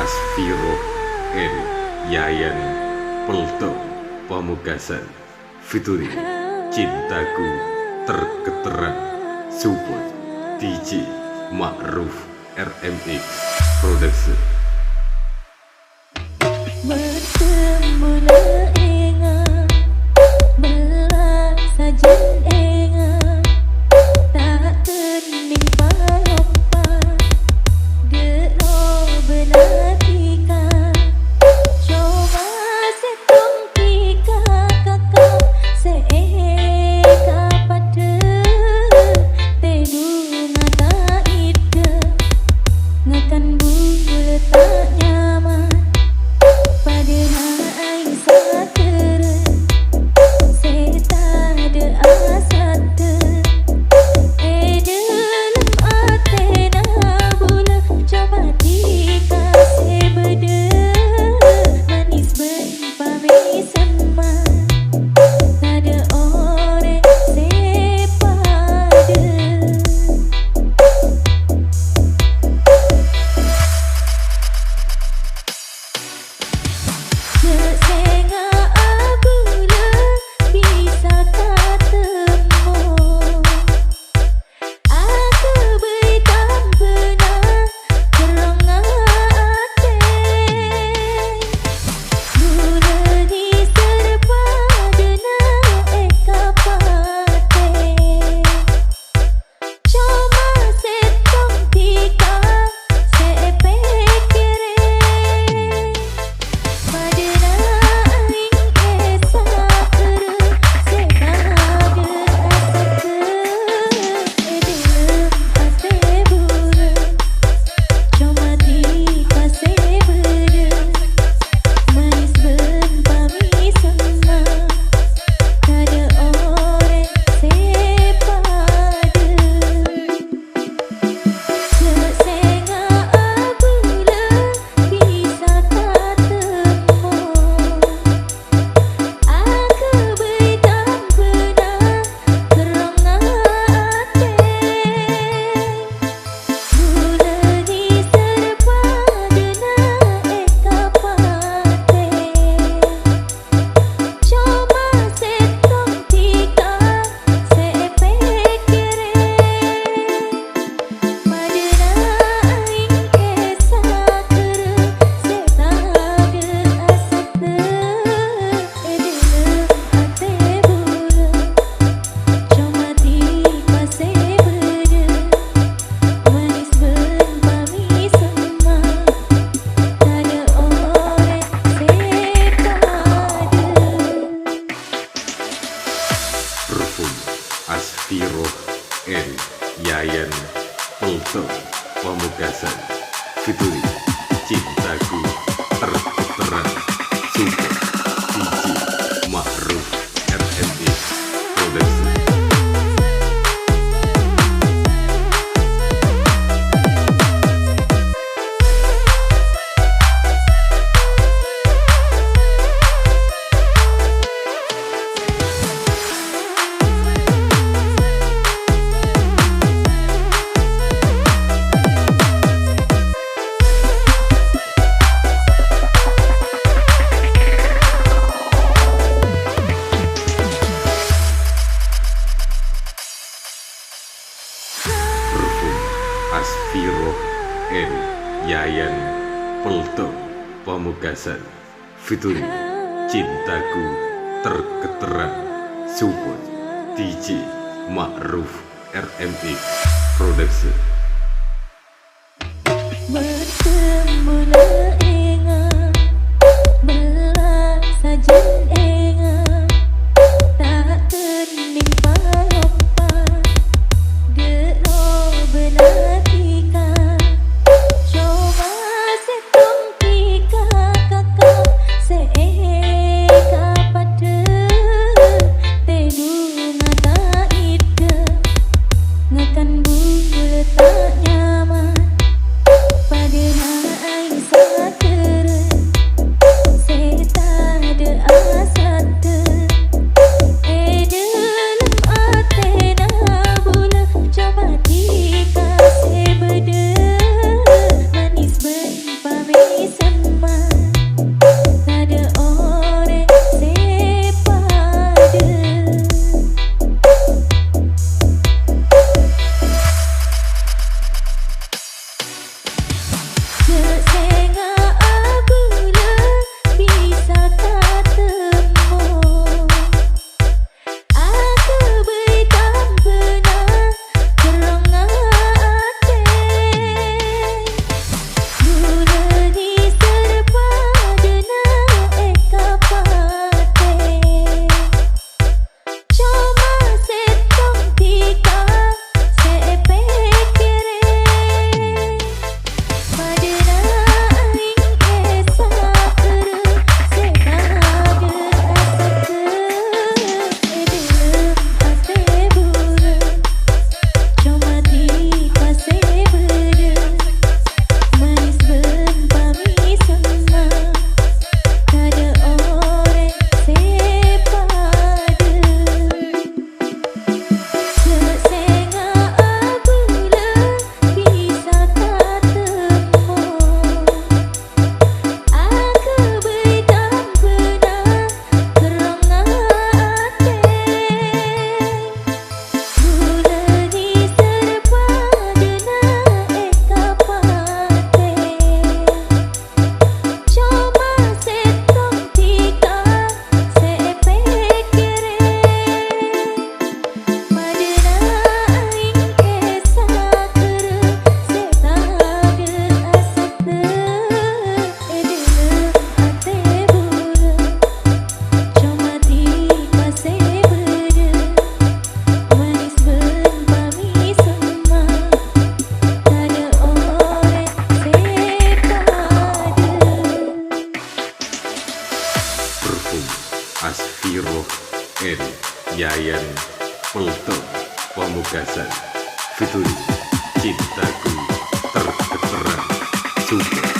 Asviro N Yayan Pelto Pamungkasan featuring Cintaku Terketerang Support DJ Ma'ruf RMX Production. Bertemu ingat melak sajen ingat tak kening palompat dero benatika coba setong tika kakak seeka pada tedu ngata ide ngakan bulu tak nyaman pada naik satera seta ada asata dalam atena bula coba dikasih beda manis berpami seman tak ada orang sepada. Sesengah abula bisa tak temu aku bertam benar kerongan hati mula diserba denang eka pate cuma setong tika sepekere pada naik esa kera sebagai asa ke dalam ate bura cuma dikasih beda manis berpami seman tak ada orang sepada. Sesengah abula bisa tak temu aku bertam benar kerongan hati mula diserba denang eka pate cuma setong tika sepekere pada naik esa kera sebagai asa ke dalam ate bura cuma dikasih beda manis berpami seman tak ada orang sepada. Perfum Asviro N Yayan Pelto Pamungkasan featuring Cintaku Terketerang Support DJ Ma'ruf RMX Production. Perfum Asviro N Yayan Pelto Pamungkasan featuring Cintaku Terketerang Support DJ Ma'ruf RMX Production. Bertemu ingat melak sajen ingat tak kening palompat dero benatika coba setong tika kakak seeka pada tedu ngata ide ngakan bulu tak nyaman pada naik satera seta ada asata dalam atena bula coba dikasih beda manis berpami Pamungkasan featuring Cintaku Tergeterang Super